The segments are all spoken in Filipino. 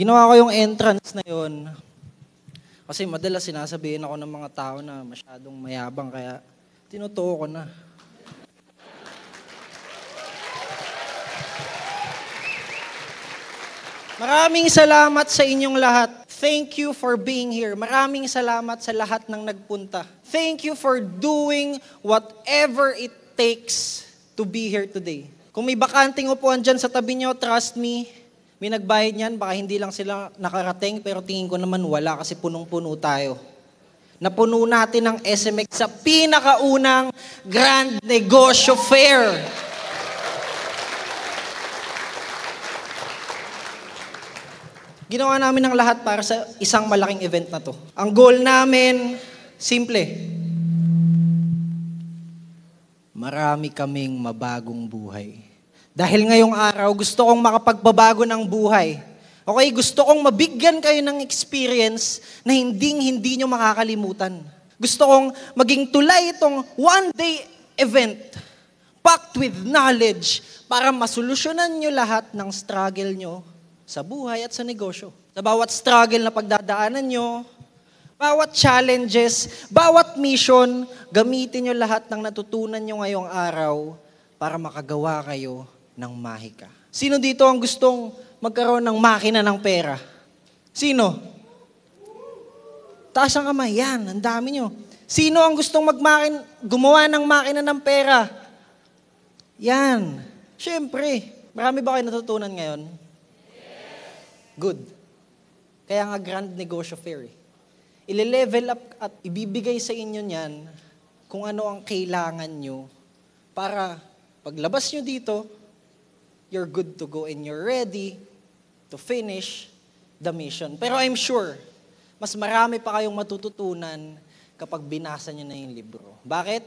Ginawa ko yung entrance na yon kasi madalas sinasabihin ako ng mga tao na masyadong mayabang kaya tinutuo ko na. Maraming salamat sa inyong lahat. Thank you for being here. Maraming salamat sa lahat ng nagpunta. Thank you for doing whatever it takes to be here today. Kung may bakanting upuan dyan sa tabi nyo, trust me, may nagbayad niyan, baka hindi lang sila nakarating, pero tingin ko naman wala kasi punong-puno tayo. Napuno natin ang SMX sa pinakaunang Grand Negosyo Fair. Ginawa namin ang lahat para sa isang malaking event na to. Ang goal namin, simple. Marami kaming mabagong buhay. Dahil ngayong araw, gusto kong makapagbabago ng buhay. Okay, gusto kong mabigyan kayo ng experience na hindi nyo makakalimutan. Gusto kong maging tulay itong one-day event packed with knowledge para masolusyonan nyo lahat ng struggle nyo sa buhay at sa negosyo. Sa bawat struggle na pagdadaanan nyo, bawat challenges, bawat mission, gamitin nyo lahat ng natutunan nyo ngayong araw para makagawa kayo ng mahika. Sino dito ang gustong magkaroon ng makina ng pera? Sino? Taas ang kamay. Yan, ang dami nyo. Sino ang gustong gumawa ng makina ng pera? Yan. Siyempre. Marami ba kayo natutunan ngayon? Good. Kaya nga Grand Negosyo Fair. Ile-level up at ibibigay sa inyo niyan kung ano ang kailangan nyo para paglabas nyo dito, you're good to go and you're ready to finish the mission. Pero I'm sure, mas marami pa kayong matututunan kapag binasa nyo na yung libro. Bakit?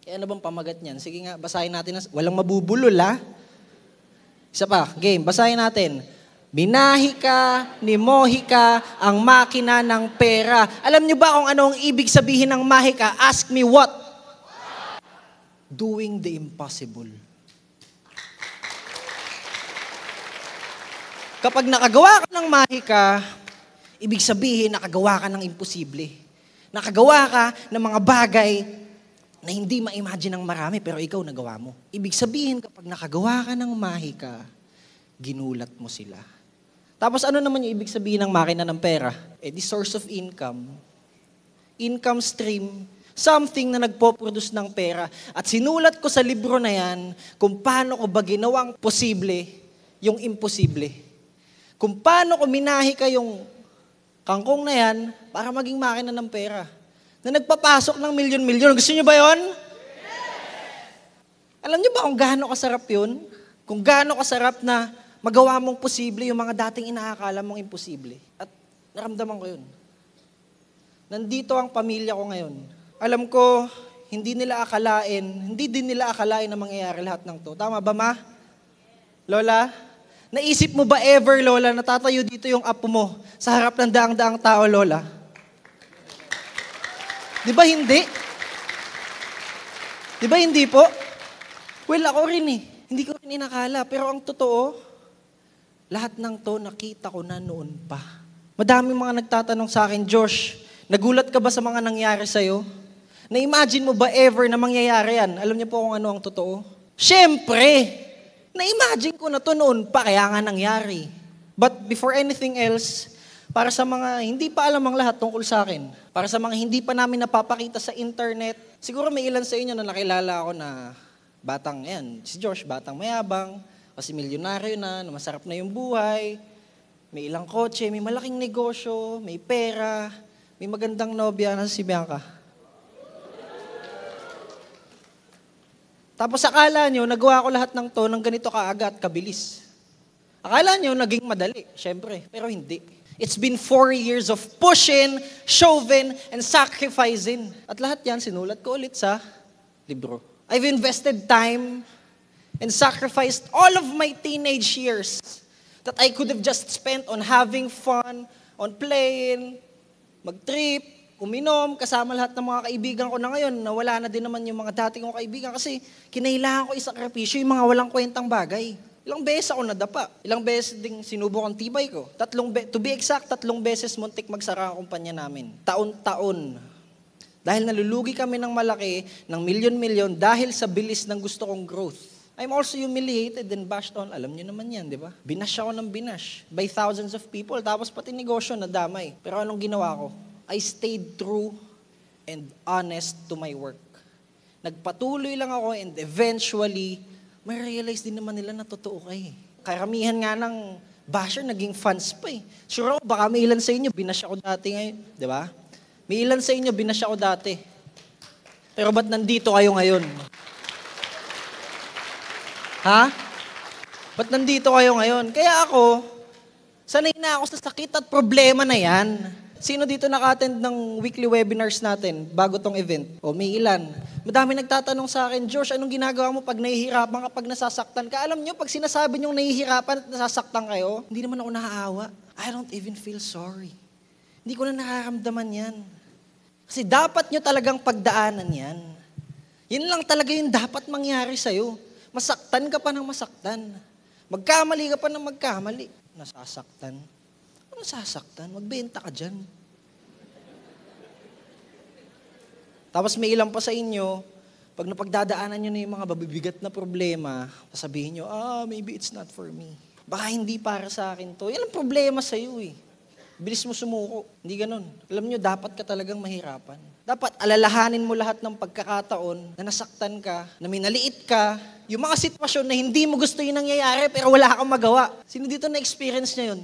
Eh, ano bang pamagat niyan? Sige nga, basahin natin. Walang mabubulol, ha? Isa pa, game, basahin natin. Binahi ka, nimohi ka, ang makina ng pera. Alam nyo ba kung ano ang ibig sabihin ng mahika? Ask me what? Doing the impossible. Kapag nakagawa ka ng mahika, ibig sabihin nakagawa ka ng imposible. Nakagawa ka ng mga bagay na hindi ma-imagine ng marami pero ikaw nagawa mo. Ibig sabihin kapag nakagawa ka ng mahika, ginulat mo sila. Tapos ano naman yung ibig sabihin ng makina ng pera? Eh, the source of income. Income stream. Something na nagpo-produce ng pera. At sinulat ko sa libro na yan kung paano ko ba ginawang posible yung imposible. Kung paano ko minahi ka yung kangkong na yan para maging makina ng pera. Na nagpapasok ng milyon-milyon. Gusto niyo ba yon? Alam niyo ba kung gaano kasarap yun? Kung gaano kasarap na magawa mong posible yung mga dating inaakala mong imposible. At naramdaman ko yun. Nandito ang pamilya ko ngayon. Alam ko, hindi din nila akalain na mangyayari lahat ng to. Tama ba, Ma? Lola? Naisip mo ba ever, Lola, natatayo dito yung apo mo sa harap ng daang-daang tao, Lola? Di ba hindi? Di ba hindi po? Well, ako rin eh. Hindi ko rin inakala. Pero ang totoo, lahat ng to nakita ko na noon pa. Madaming mga nagtatanong sa akin, Josh, nagulat ka ba sa mga nangyari sa'yo? Na-imagine mo ba ever na mangyayari yan? Alam niyo po kung ano ang totoo? Siyempre! Na-imagine ko na to noon pa, kaya nga nangyari. But before anything else, para sa mga hindi pa alam ang lahat tungkol sa akin, para sa mga hindi pa namin napapakita sa internet, siguro may ilan sa inyo na nakilala ako na batang, yan, si Josh, batang mayabang, kasi milyonaryo na masarap na yung buhay, may ilang kotse, may malaking negosyo, may pera, may magandang nobya na si Bianca. Tapos akala nyo, nagawa ko lahat ng to ng ganito kaaga at kabilis. Akala nyo, naging madali, syempre, pero hindi. It's been 4 years of pushing, shoving, and sacrificing. At lahat yan, sinulat ko ulit sa libro. I've invested time and sacrificed all of my teenage years that I could have just spent on having fun, on playing, mag-trip, uminom, kasama lahat ng mga kaibigan ko na ngayon, na wala na din naman yung mga dating kong kaibigan kasi kinailangan ko isakripisyo yung mga walang kwentang bagay. Ilang beses ako nadapa. Ilang beses ding sinubok ang tibay ko. To be exact, 3 beses muntik magsara ang kumpanya namin. Taon-taon. Dahil nalulugi kami ng malaki, ng milyon-milyon, dahil sa bilis ng gusto kong growth. I'm also humiliated and bashed on. Alam niyo naman yan, di ba? Binash ako ng binash by thousands of people. Tapos pati negosyo nadamay. Pero anong ginawa ko? I stayed true and honest to my work. Nagpatuloy lang ako and eventually, may realize din naman nila na totoo kayo. Karamihan nga ng basher, naging fans pa eh. Sure ako, baka may ilan sa inyo, binash ako dati ngayon. Di ba? May ilan sa inyo, binash ako dati. Pero ba't nandito kayo ngayon? Ha? Ba't nandito kayo ngayon? Kaya ako, sanay na ako sa sakit at problema na yan. Sino dito naka-attend ng weekly webinars natin bago tong event? O may ilan. Madami nagtatanong sa akin, Josh, anong ginagawa mo pag nahihirapan ka, pag nasasaktan ka? Alam nyo, pag sinasabi nyong nahihirapan at nasasaktan kayo, hindi naman ako naaawa. I don't even feel sorry. Hindi ko na nakaramdaman yan. Kasi dapat nyo talagang pagdaanan yan. Yan lang talaga yung dapat mangyari sa'yo. Masaktan ka pa ng masaktan. Magkamali ka pa ng magkamali. Nasasaktan. Ano nasasaktan? Magbenta ka dyan. Tapos may ilan pa sa inyo, pag napagdadaanan nyo na yung mga babibigat na problema, sasabihin nyo, maybe it's not for me. Baka hindi para sa akin to. Yan ang problema sa'yo eh. Bilis mo sumuko. Hindi ganun. Alam nyo, dapat ka talagang mahirapan. Dapat alalahanin mo lahat ng pagkakataon na nasaktan ka, na minaliit ka, yung mga sitwasyon na hindi mo gusto yung nangyayari pero wala kang magawa. Sino dito na-experience niya yun?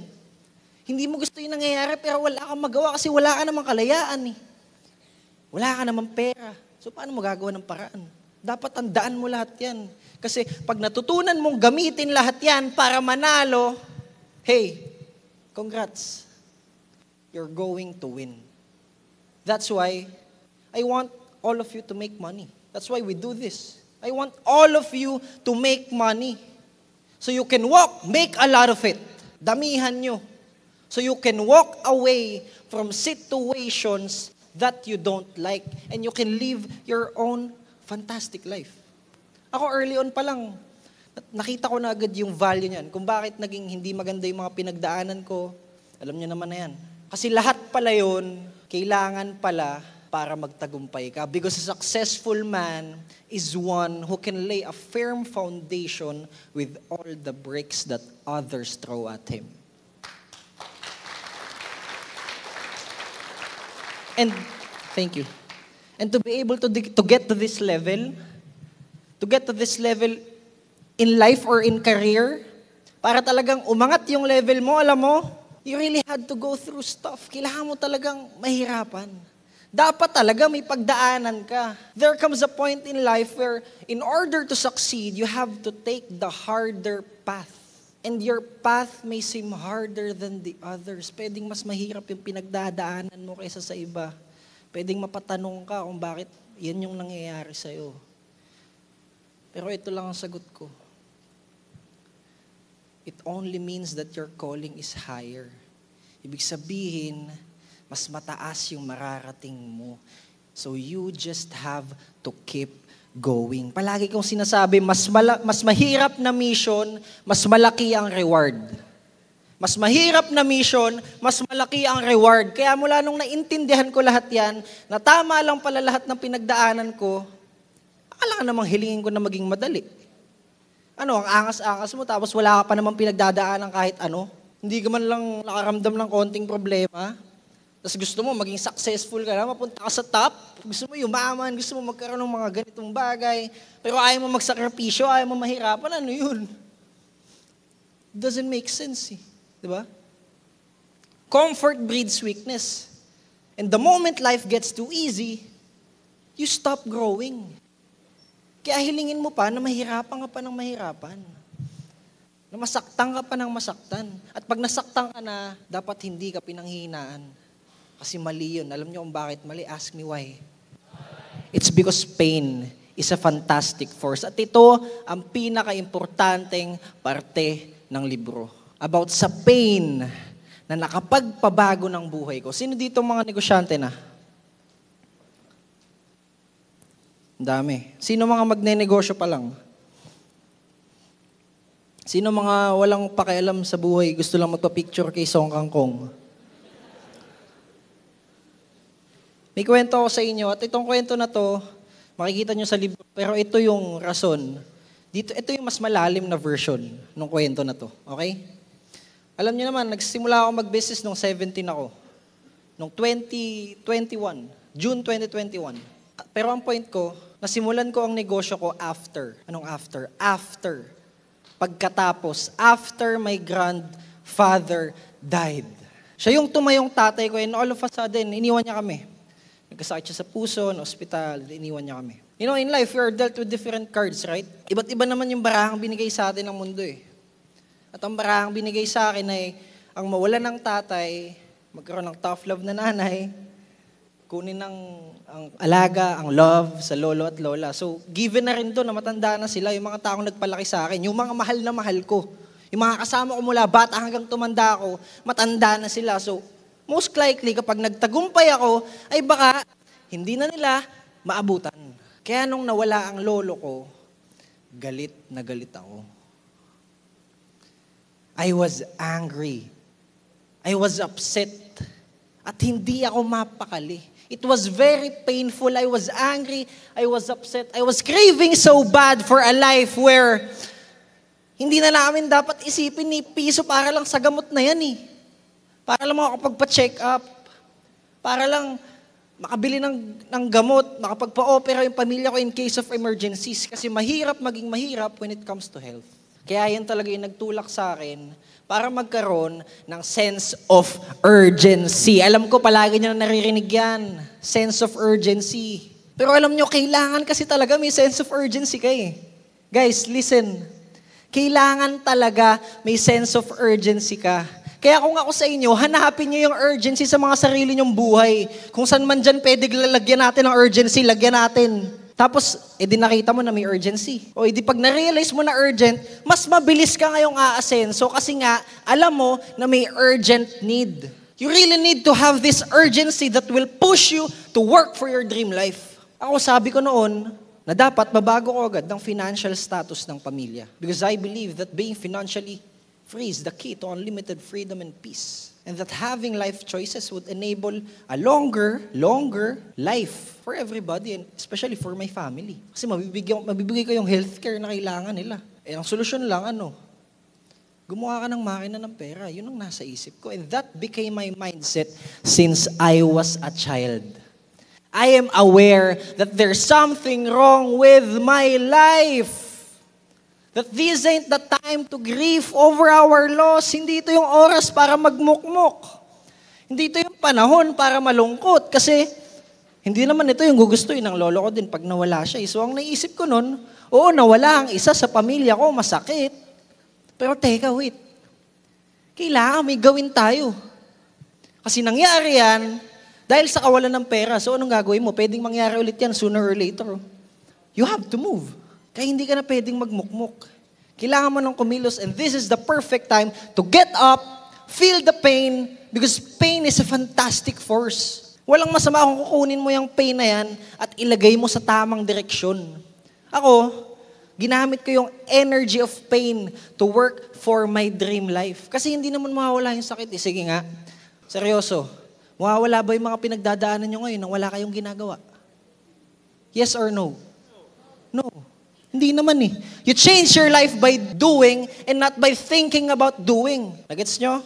Hindi mo gusto yung nangyayari pero wala kang magawa kasi wala ka namang kalayaan eh. Wala ka namang pera. So paano mo gagawa ng paraan? Dapat tandaan mo lahat yan. Kasi pag natutunan mong gamitin lahat yan para manalo, hey, congrats. You're going to win. That's why I want all of you to make money. That's why we do this. I want all of you to make money. So you can make a lot of it. Damihan nyo. So you can walk away from situations that you don't like and you can live your own fantastic life. Ako early on pa lang, nakita ko na agad yung value niyan. Kung bakit naging hindi maganda yung mga pinagdaanan ko, alam niyo naman na yan. Kasi lahat pala yun, kailangan pala para magtagumpay ka. Because a successful man is one who can lay a firm foundation with all the bricks that others throw at him. And, thank you. And to be able to get to this level in life or in career, para talagang umangat yung level mo, alam mo, you really had to go through stuff. Kailangan mo talagang mahirapan. Dapat talaga may pagdaanan ka. There comes a point in life where in order to succeed, you have to take the harder path. And your path may seem harder than the others. Pwedeng mas mahirap yung pinagdadaanan mo kaysa sa iba. Pwedeng mapatanong ka kung bakit yan yung nangyayari sa'yo. Pero ito lang ang sagot ko. It only means that your calling is higher. Ibig sabihin, mas mataas yung mararating mo. So you just have to keep going. Palagi kong sinasabi, mas mahirap na mission, mas malaki ang reward. Mas mahirap na mission, mas malaki ang reward. Kaya mula nung naintindihan ko lahat yan, na tama lang pala lahat ng pinagdaanan ko, akala namang hilingin ko na maging madali. Ano, ang angas-angas mo, tapos wala ka pa namang pinagdadaanan kahit ano. Hindi ka man lang nakaramdam ng konting problema. Tapos gusto mo maging successful ka na, mapunta ka sa top, gusto mo yumaman, gusto mo magkaroon ng mga ganitong bagay, pero ayaw mo magsakripisyo, ayaw mo mahirapan, ano yun? Doesn't make sense eh. Diba? Comfort breeds weakness. And the moment life gets too easy, you stop growing. Kaya hilingin mo pa na mahirapan ka pa ng mahirapan. Na masaktan ka pa ng masaktan. At pag nasaktan ka na, dapat hindi ka pinanghihinaan. Kasi mali yun. Alam niyo kung bakit mali? Ask me why. It's because pain is a fantastic force. At ito ang pinaka-importanteng parte ng libro. About sa pain na nakapagpabago ng buhay ko. Sino dito mga negosyante na? Ang dami. Sino mga magne-negosyo pa lang? Sino mga walang pakialam sa buhay, gusto lang magpa-picture kay Song Kangkong? May kwento ako sa inyo at itong kwento na to, makikita nyo sa libro, pero ito yung rason. Ito yung mas malalim na version ng kwento na to. Okay? Alam niyo naman, nagsimula ako mag-business nung 17 ako. Nung 2021, June 2021. Pero ang point ko, nasimulan ko ang negosyo ko after. Anong after? After. Pagkatapos, after my grandfather died. Siya yung tumayong tatay ko and all of a sudden, iniwan niya kami. Nagkasakit siya sa puso, na ospital, iniwan niya kami. You know, in life, we are dealt with different cards, right? Iba't iba naman yung barahang binigay sa atin ng mundo eh. At ang barahang binigay sa akin ay ang mawalan ng tatay, magkaroon ng tough love na nanay, kunin ang alaga, ang love sa lolo at lola. So, given na rin to na matanda na sila, yung mga taong nagpalaki sa akin, yung mga mahal na mahal ko, yung mga kasama ko mula bata hanggang tumanda ako, matanda na sila. So, most likely, kapag nagtagumpay ako, ay baka hindi na nila maabutan. Kaya nung nawala ang lolo ko, galit na galit ako. I was angry. I was upset. At hindi ako mapakali. It was very painful. I was angry. I was upset. I was craving so bad for a life where hindi na namin dapat isipin ni piso para lang sa gamot na yan eh. Para lang makapagpa-check up. Para lang makabili ng gamot, makapagpa-opera yung pamilya ko in case of emergencies. Kasi mahirap maging mahirap when it comes to health. Kaya yan talaga yung nagtulak sa akin para magkaroon ng sense of urgency. Alam ko, palagi nyo na naririnig yan. Sense of urgency. Pero alam nyo, kailangan kasi talaga may sense of urgency kayo. Guys, listen. Kailangan talaga may sense of urgency ka. Kaya kung ako sa inyo, hanapin nyo yung urgency sa mga sarili nyong buhay. Kung saan man dyan pwede lalagyan natin ng urgency, lagyan natin. Tapos, edi nakita mo na may urgency. O edi pag na-realize mo na urgent, mas mabilis ka ngayong aasenso kasi nga, alam mo na may urgent need. You really need to have this urgency that will push you to work for your dream life. Ako sabi ko noon, na dapat mabago ko agad ng financial status ng pamilya. Because I believe that being financially free is the key to unlimited freedom and peace. And that having life choices would enable a longer life for everybody and especially for my family. Kasi mabibigay ko yung healthcare na kailangan nila. Eh, ang solusyon lang, gumawa ka ng makina ng pera. Yun ang nasa isip ko. And that became my mindset since I was a child. I am aware that there's something wrong with my life. That this ain't the time to grieve over our loss. Hindi ito yung oras para magmukmok. Hindi ito yung panahon para malungkot. Kasi hindi naman ito yung gugustuhin ng lolo ko din pag nawala siya. So ang naisip ko nun, oo, nawala ang isa sa pamilya ko, masakit. Pero teka, wait. Kailangan may gawin tayo. Kasi nangyari yan dahil sa kawalan ng pera. So anong gagawin mo? Pwedeng mangyari ulit yan sooner or later. You have to move. Kaya hindi ka na pwedeng magmukmuk. Kailangan mo ng kumilos and this is the perfect time to get up, feel the pain, because pain is a fantastic force. Walang masama kung kukunin mo yung pain na yan at ilagay mo sa tamang direksyon. Ako, ginamit ko yung energy of pain to work for my dream life. Kasi hindi naman mawawala yung sakit. Sige nga, seryoso, mawawala ba yung mga pinagdadaanan nyo ngayon nang wala kayong ginagawa? Yes or no? No. Hindi naman eh. You change your life by doing and not by thinking about doing. Nagets nyo?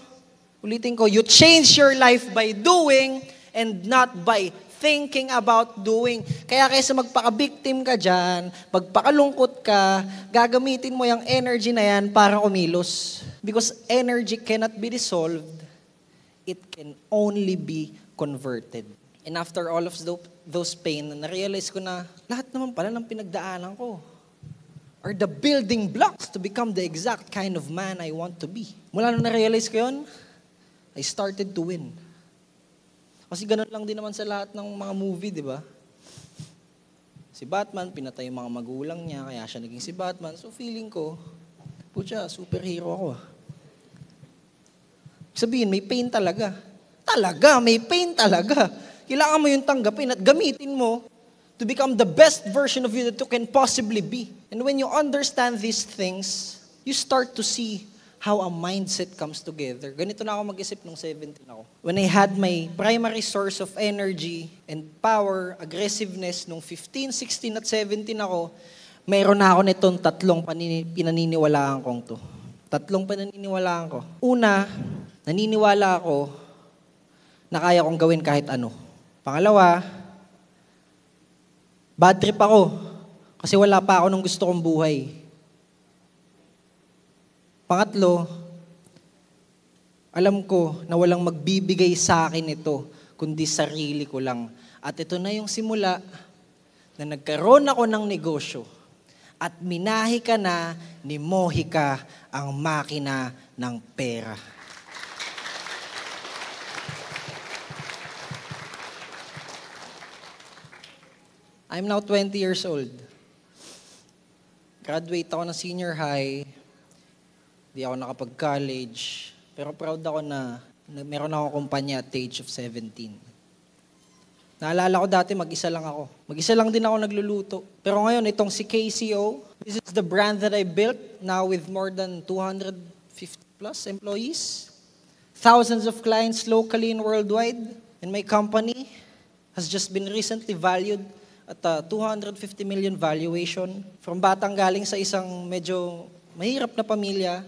Ulitin ko, you change your life by doing and not by thinking about doing. Kaya kaysa magpaka-victim ka dyan, magpakalungkot ka, gagamitin mo yung energy na yan para kumilos. Because energy cannot be dissolved. It can only be converted. And after all of those pain, na-realize ko na lahat naman pala ng pinagdaanan ko are the building blocks to become the exact kind of man I want to be. Mula nung na-realize ko yun, I started to win. Kasi ganun lang din naman sa lahat ng mga movie, di ba? Si Batman, pinatay yung mga magulang niya, kaya siya naging si Batman. So feeling ko, putya, superhero ako. Sabihin, may pain talaga. Talaga, may pain talaga. Kailangan mo yung tanggapin at gamitin mo to become the best version of you that you can possibly be. And when you understand these things, you start to see how a mindset comes together. Ganito na ako mag-isip nung 17 ako. When I had my primary source of energy and power, aggressiveness, nung 15, 16 at 17 ako, mayroon na ako nitong tatlong pinaniniwalaan kong to. Tatlong pinaniniwalaan ko. Una, naniniwala ako na kaya kong gawin kahit ano. Pangalawa, bad trip ako kasi wala pa ako nung gusto kong buhay. Pangatlo, alam ko na walang magbibigay sa akin ito, kundi sarili ko lang. At ito na yung simula na nagkaroon ako ng negosyo at minahi ka na ni Mohika ang makina ng pera. I'm now 20 years old. Graduate ako ng senior high. Di ako nakapag-college. Pero proud ako na meron akong kumpanya at the age of 17. Naalala ko dati, mag-isa lang ako. Mag-isa lang din ako nagluluto. Pero ngayon, itong si KCO, this is the brand that I built now with more than 250 plus employees. Thousands of clients locally and worldwide. And my company has just been recently valued at a 250 million valuation. From batang galing sa isang medyo mahirap na pamilya,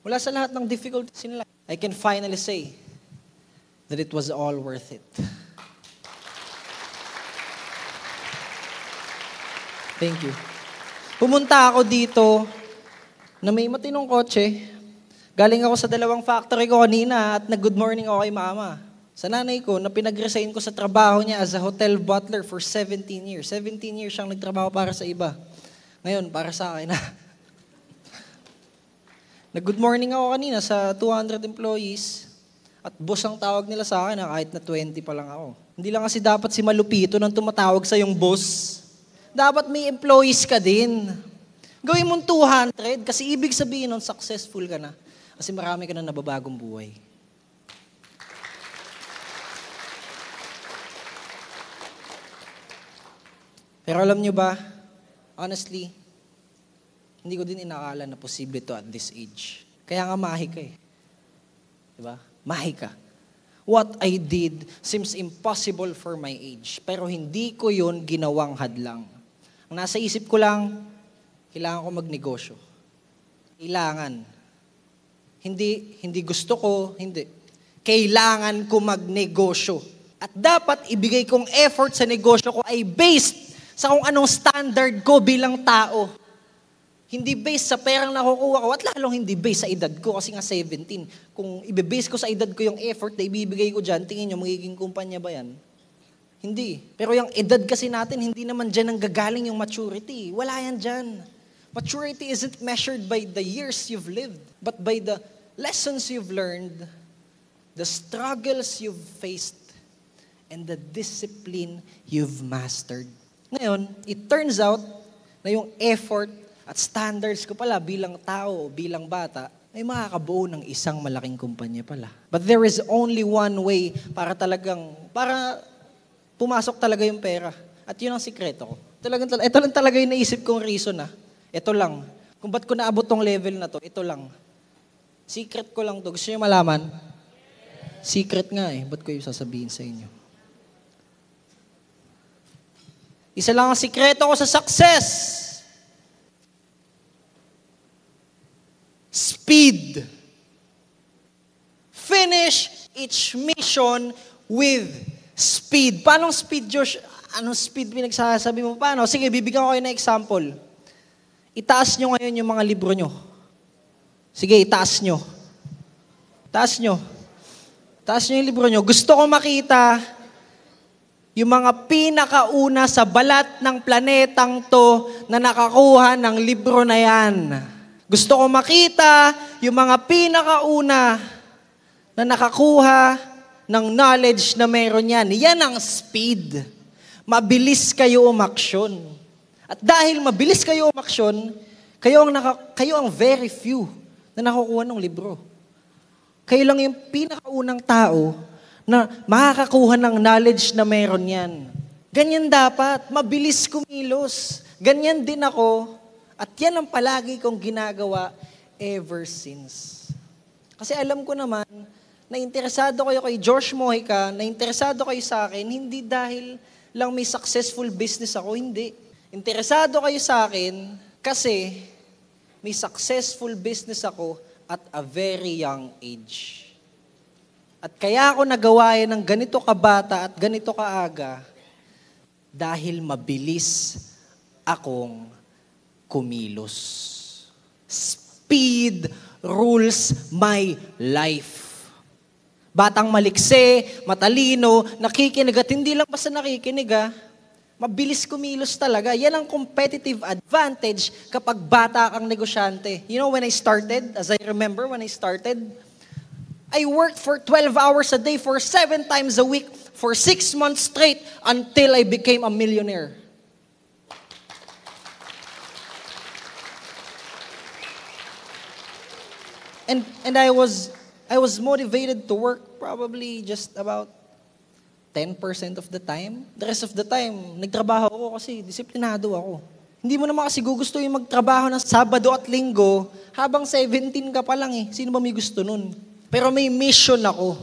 mula sa lahat ng difficulties in life, I can finally say that it was all worth it. Thank you. Pumunta ako dito na may matinong kotse. Galing ako sa 2 factory ko kanina at nag-good morning ako kay mama. Sa nanay ko, na pinag-resign ko sa trabaho niya as a hotel butler for 17 years. 17 years siyang nagtrabaho para sa iba. Ngayon, para sa akin na. Nag-good morning ako kanina sa 200 employees at boss ang tawag nila sa akin kahit na 20 pa lang ako. Hindi lang kasi dapat si Malupito nang tumatawag sa yung boss. Dapat may employees ka din. Gawin mong 200 kasi ibig sabihin nun, successful ka na. Kasi marami ka na nababagong buhay. Pero alam nyo ba, honestly, hindi ko din inakala na posible to at this age. Kaya nga mahi ka eh. Diba? Mahi ka. What I did seems impossible for my age. Pero hindi ko yun ginawang hadlang. Ang nasa isip ko lang, kailangan ko magnegosyo. Kailangan. Hindi gusto ko, hindi. Kailangan ko magnegosyo. At dapat ibigay kong effort sa negosyo ko ay based sa kung anong standard ko bilang tao. Hindi based sa perang nakukuha ko at lalong hindi based sa edad ko kasi nga 17. Kung ibe-base ko sa edad ko yung effort na ibibigay ko dyan, tingin nyo magiging kumpanya ba yan? Hindi. Pero yung edad kasi natin, hindi naman dyan ang gagaling yung maturity. Wala yan dyan. Maturity isn't measured by the years you've lived, but by the lessons you've learned, the struggles you've faced, and the discipline you've mastered. Ngayon, it turns out na yung effort at standards ko pala bilang tao, bilang bata, ay makakabuo ng isang malaking kumpanya pala. But there is only one way para pumasok talaga yung pera. At yun ang sikreto ko. Ito lang talaga yung naisip kong reason Ito lang. Kung ba't ko naabot tong level na to, ito lang. Secret ko lang to. Gusto niyo malaman? Secret nga Ba't ko yung sasabihin sa inyo? Isa lang ang sikreto ko sa success. Speed. Finish each mission with speed. Paano speed, Josh? Anong speed pinagsasabi mo? Paano? Sige, bibigyan ko kayo ng example. Itaas nyo ngayon yung mga libro nyo. Sige, itaas nyo. Taas nyo. Taas nyo yung libro nyo. Gusto ko makita yung mga pinakauna sa balat ng planetang to na nakakuha ng libro na yan. Gusto ko makita yung mga pinakauna na nakakuha ng knowledge na meron yan. Yan ang speed. Mabilis kayo umaksyon. At dahil mabilis kayo umaksyon, kayo ang very few na nakukuha ng libro. Kayo lang yung pinakaunang tao na makakakuha ng knowledge na meron yan. Ganyan dapat, mabilis kumilos. Ganyan din ako. At yan ang palagi kong ginagawa ever since. Kasi alam ko naman, na interesado kayo kay Josh Mojica, na interesado kayo sa akin, hindi dahil lang may successful business ako, hindi. Interesado kayo sa akin kasi may successful business ako at a very young age. At kaya ako nagawa yan ng ganito kabata at ganito kaaga dahil mabilis akong kumilos. Speed rules my life. Batang malikse, matalino, nakikinig at hindi lang basta nakikinig mabilis kumilos talaga. Yan ang competitive advantage kapag bata kang negosyante. You know, when I started, as I remember when I started, I worked for 12 hours a day for 7 times a week for 6 months straight until I became a millionaire. And I was motivated to work probably just about 10% of the time. The rest of the time, nagtrabaho ako kasi disiplinado ako. Hindi mo naman kasi gusto yung magtrabaho ng Sabado at Linggo habang 17 ka pa lang eh. Sino ba may gusto nun? Pero may mission ako.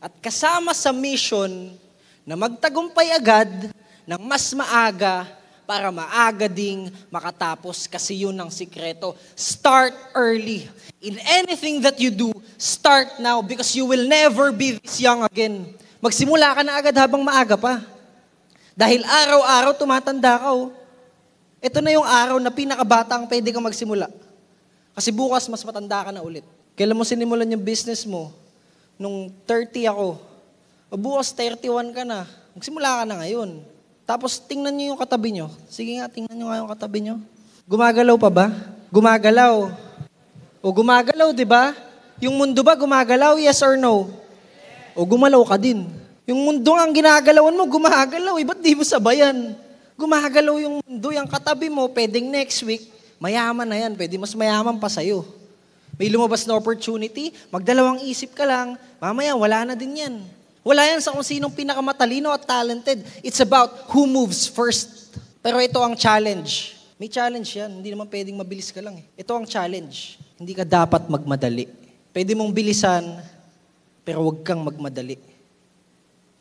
At kasama sa mission na magtagumpay agad ng mas maaga para maaga ding makatapos kasi yun ang sikreto. Start early. In anything that you do, start now because you will never be this young again. Magsimula ka na agad habang maaga pa. Dahil araw-araw tumatanda ka. Ito na yung araw na pinakabata ang pwede kang magsimula. Kasi bukas mas matanda ka na ulit. Kailan mo sinimulan yung business mo? Nung 30 ako. O bukas 31 ka na. Magsimula ka na ngayon. Tapos tingnan nyo yung katabi nyo. Sige nga, tingnan nyo nga yung katabi nyo. Gumagalaw pa ba? Gumagalaw. O gumagalaw, di ba? Yung mundo ba gumagalaw? Yes or no? O gumalaw ka din. Yung mundo nga ang ginagalawan mo, gumagalaw. Ba't di mo sabayan? Gumagalaw yung mundo. Yung katabi mo, pwedeng next week, mayaman na yan. Pwede mas mayaman pa sa'yo. May lumabas na opportunity, magdalawang isip ka lang, mamaya wala na din yan. Wala yan sa kung sinong pinakamatalino at talented. It's about who moves first. Pero ito ang challenge. May challenge yan. Hindi naman pwedeng mabilis ka lang. Ito ang challenge. Hindi ka dapat magmadali. Pwede mong bilisan, pero huwag kang magmadali.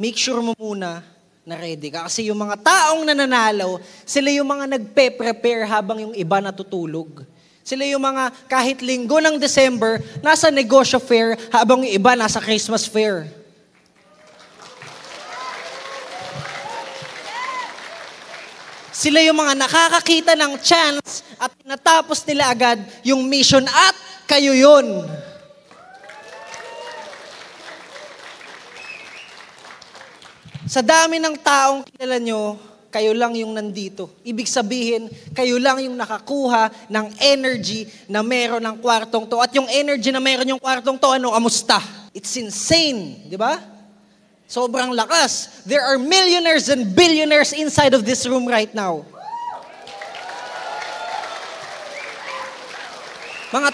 Make sure mo muna na ready ka. Kasi yung mga taong nananalo, sila yung mga nagpe-prepare habang yung iba natutulog. Sila yung mga kahit linggo ng December, nasa negosyo fair habang yung iba nasa Christmas fair. Sila yung mga nakakakita ng chance at natapos nila agad yung mission at kayo yun. Sa dami ng taong kilala nyo, kayo lang yung nandito. Ibig sabihin, kayo lang yung nakakuha ng energy na meron ng kwartong to. At yung energy na meron yung kwartong to, kamusta? It's insane, di ba? Sobrang lakas. There are millionaires and billionaires inside of this room right now. Mga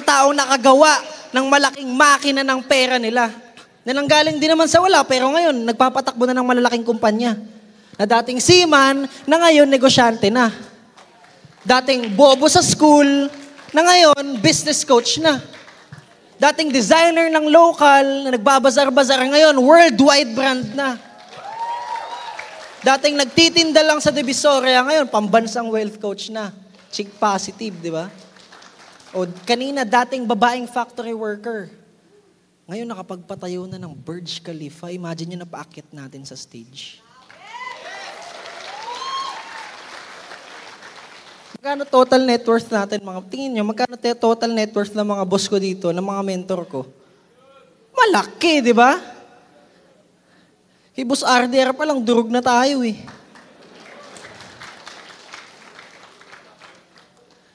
taong nakagawa ng malaking makina ng pera nila. Na nanggaling din naman sa wala, pero ngayon, nagpapatakbo na ng malalaking kumpanya. Na dating seaman, na ngayon, negosyante na. Dating bobo sa school, na ngayon, business coach na. Dating designer ng local, na nagbabazar-bazar, ngayon, worldwide brand na. Dating nagtitinda lang sa Divisoria, ngayon, pambansang wealth coach na. Chick positive, di ba? O kanina, dating babaeng factory worker. Ngayon, nakapagpatayo na ng Burj Khalifa. Imagine nyo, napaakit natin sa stage. Magkano total net worth natin, tingin nyo, magkano total net worth ng mga boss ko dito, ng mga mentor ko? Malaki, di ba? Kay Boss RDR pa lang, durog na tayo eh.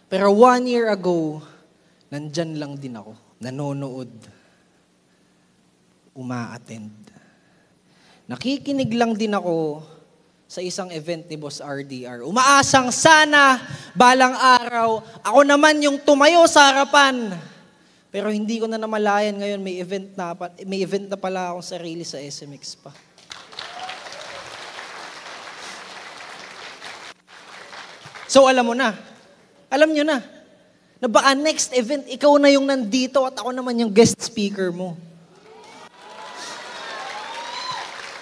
Pero 1 year ago, nandyan lang din ako, nanonood, uma-attend. Nakikinig lang din ako sa isang event ni Boss RDR. Umaasang sana, balang araw, ako naman yung tumayo sa harapan. Pero hindi ko na namalayan ngayon, may event na pala akong sarili sa SMX pa. So alam mo na, alam nyo na, Na baka next event, ikaw na yung nandito at ako naman yung guest speaker mo.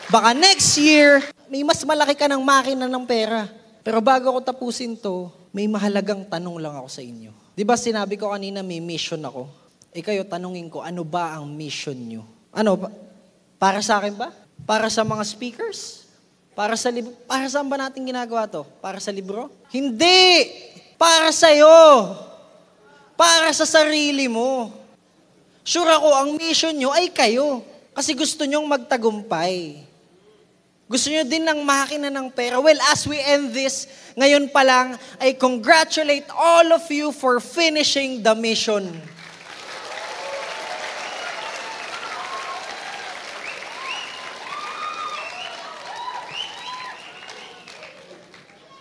Baka next year, may mas malaki ka ng makina ng pera. Pero bago ko tapusin to, may mahalagang tanong lang ako sa inyo. Di ba sinabi ko kanina may mission ako? Kayo, tanungin ko, ano ba ang mission nyo? Ano, para sa akin ba? Para sa mga speakers? Para sa libro? Para saan ba natin ginagawa to? Para sa libro? Hindi! Para sa'yo! Para sa sarili mo. Sure ako, ang mission nyo ay kayo. Kasi gusto nyong magtagumpay. Gusto nyo din ng makina ng pera. Well, as we end this, ngayon pa lang, I congratulate all of you for finishing the mission.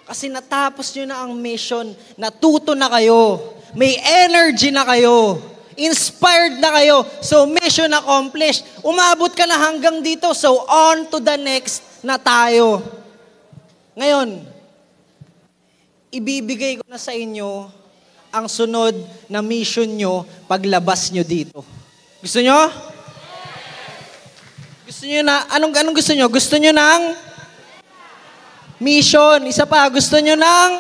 Kasi natapos nyo na ang mission, natuto na kayo, may energy na kayo, inspired na kayo, so mission accomplished. Umabot ka na hanggang dito, so on to the next na tayo. Ngayon, ibibigay ko na sa inyo ang sunod na mission nyo paglabas nyo dito. Gusto nyo? Gusto nyo na, anong gusto nyo? Gusto nyo ng mission. Isa pa, gusto nyo ng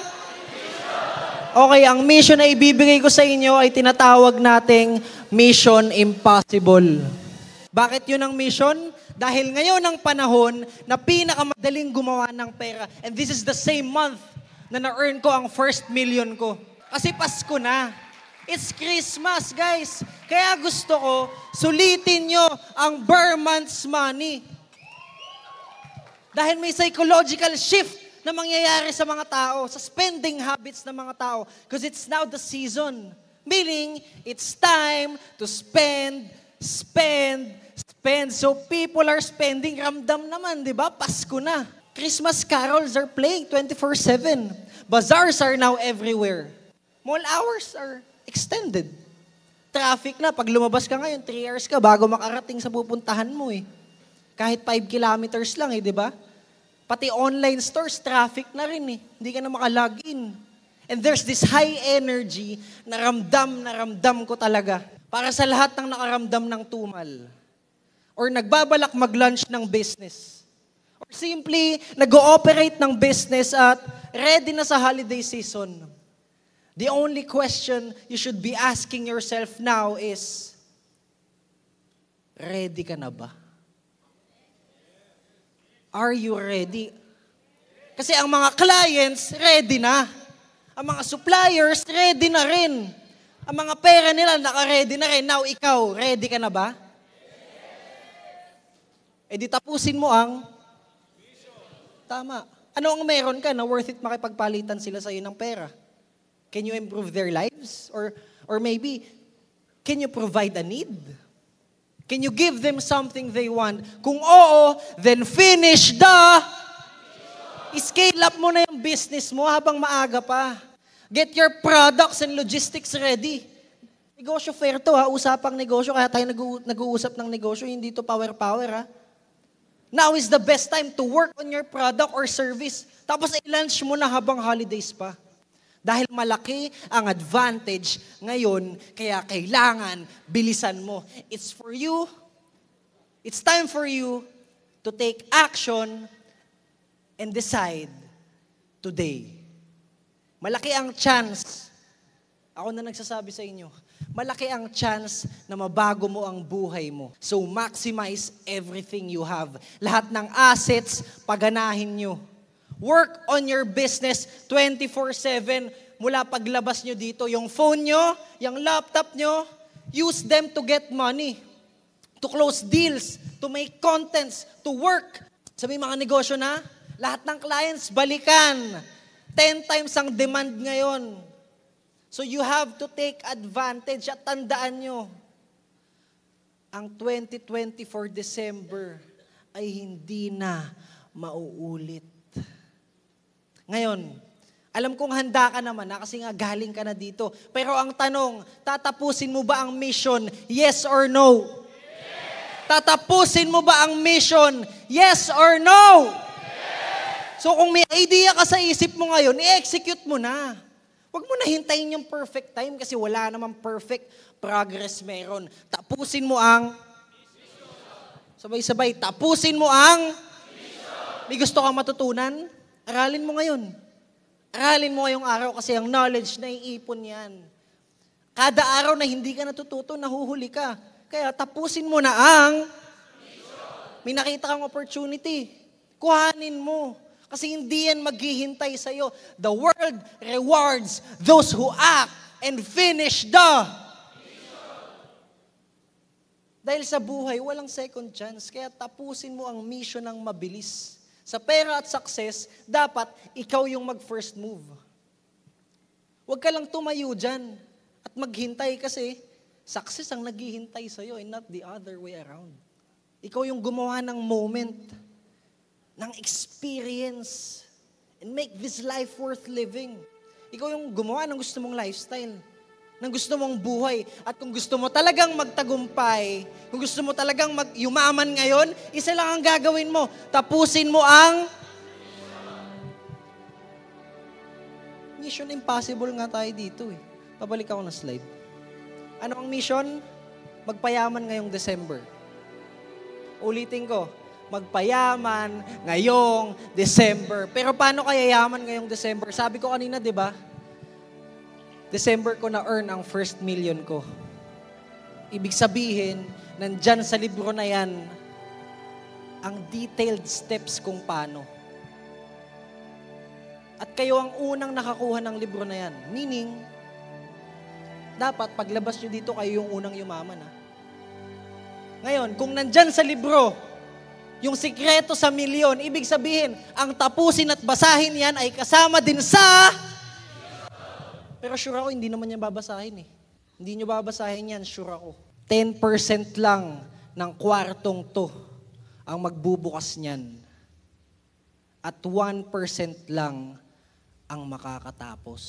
okay, ang mission na ibibigay ko sa inyo ay tinatawag nating Mission Impossible. Bakit yun ang mission? Dahil ngayon ang panahon na pinakamadaling gumawa ng pera. And this is the same month na na-earn ko ang first million ko. Kasi Pasko na. It's Christmas, guys. Kaya gusto ko, sulitin nyo ang bare month's money. Dahil may psychological shift na mangyayari sa mga tao, sa spending habits ng mga tao. Because it's now the season. Meaning, it's time to spend. So people are spending, ramdam naman, di ba? Pasko na. Christmas carols are playing 24/7. Bazaars are now everywhere. Mall hours are extended. Traffic na. Pag lumabas ka ngayon, 3 hours ka bago makarating sa pupuntahan mo eh. Kahit 5 kilometers lang eh, di ba? Pati online stores, traffic na rin eh. Hindi ka na makalogin. And there's this high energy na ramdam ko talaga. Para sa lahat ng nakaramdam ng tumal. Or nagbabalak mag-launch ng business. Or simply, nag-ooperate ng business at ready na sa holiday season. The only question you should be asking yourself now is, ready ka na ba? Are you ready? Kasi ang mga clients, ready na. Ang mga suppliers, ready na rin. Ang mga pera nila, naka-ready na rin. Now, ikaw, ready ka na ba? Di tapusin mo ang tama. Ano ang meron ka na worth it makipagpalitan sila sa iyo ng pera? Can you improve their lives? Or maybe, can you provide a need? Can you give them something they want? Kung oo, then finish the scale up mo na yung business mo habang maaga pa. Get your products and logistics ready. Negosyo fair to ha, usapang negosyo, kaya tayo nag-uusap ng negosyo, hindi to power ha. Now is the best time to work on your product or service. Tapos i-launch mo na habang holidays pa. Dahil malaki ang advantage ngayon, kaya kailangan bilisan mo. It's for you. It's time for you to take action and decide today. Malaki ang chance. Ako na nagsasabi sa inyo. Malaki ang chance na mabago mo ang buhay mo. So maximize everything you have. Lahat ng assets, paganahin nyo. Work on your business 24/7 mula paglabas nyo dito. Yung phone nyo, yung laptop nyo, use them to get money, to close deals, to make contents, to work. Sa may mga negosyo na, lahat ng clients, balikan. 10 times ang demand ngayon. So you have to take advantage at tandaan nyo, ang 2024 December ay hindi na mauulit. Ngayon, alam kong handa ka naman na kasi nga galing ka na dito. Pero ang tanong, tatapusin mo ba ang mission? Yes or no? Yes. Tatapusin mo ba ang mission? Yes or no? Yes. So kung may idea ka sa isip mo ngayon, i-execute mo na. Huwag mo na hintayin yung perfect time kasi wala namang perfect progress meron. Tapusin mo ang sabay-sabay, tapusin mo ang may gusto kang matutunan, aralin mo ngayon. Aralin mo ngayong araw kasi ang knowledge na iipon yan. Kada araw na hindi ka natututo, nahuhuli ka. Kaya tapusin mo na ang may nakita kang opportunity. Kuhanin mo. Kasi hindi yan maghihintay sa'yo. The world rewards those who act and finish the dahil sa buhay, walang second chance. Kaya tapusin mo ang mission ng mabilis. Sa pera at success, dapat ikaw yung mag-first move. Huwag ka lang tumayo dyan at maghintay kasi success ang naghihintay sa'yo and not the other way around. Ikaw yung gumawa ng moment, ng experience, and make this life worth living. Ikaw yung gumawa ng gusto mong lifestyle, ng gusto mong buhay. At kung gusto mo talagang magtagumpay, kung gusto mo talagang yumaman ngayon, isa lang ang gagawin mo. Tapusin mo ang Mission Impossible nga tayo dito eh. Pabalik ako na slide. Ano ang mission? Magpayaman ngayong December. Ulitin ko, magpayaman ngayong December. Pero paano kaya yaman ngayong December? Sabi ko kanina, di ba? December ko na-earn ang first million ko. Ibig sabihin, nandyan sa libro na yan, ang detailed steps kung paano. At kayo ang unang nakakuha ng libro na yan. Meaning, dapat paglabas nyo dito, kayo yung unang yumaman. Ha? Ngayon, kung nandyan sa libro, yung sikreto sa milyon, ibig sabihin, ang tapusin at basahin yan ay kasama din sa... Pero sure ako, hindi naman niya babasahin eh. Hindi nyo babasahin yan, sure ako. 10% lang ng kwartong to ang magbubukas niyan. At 1% lang ang makakatapos.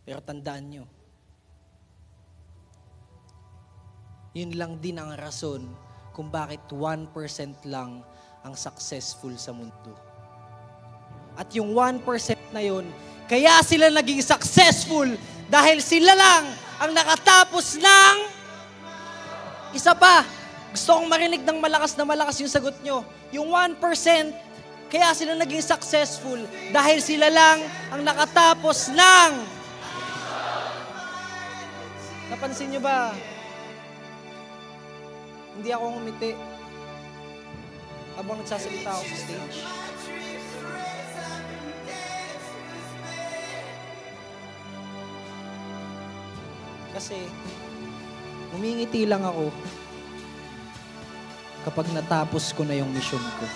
Pero tandaan nyo, yun lang din ang rason kung bakit 1% lang ang successful sa mundo. At yung 1% na yun, kaya sila naging successful dahil sila lang ang nakatapos ng isa pa. Gusto kong marinig ng malakas na malakas yung sagot nyo. Yung 1%, kaya sila naging successful dahil sila lang ang nakatapos ng napansin nyo ba? Hindi ako ngumiti habang nagsasalita ako sa stage. Kasi, umingiti lang ako kapag natapos ko na yung mission ko.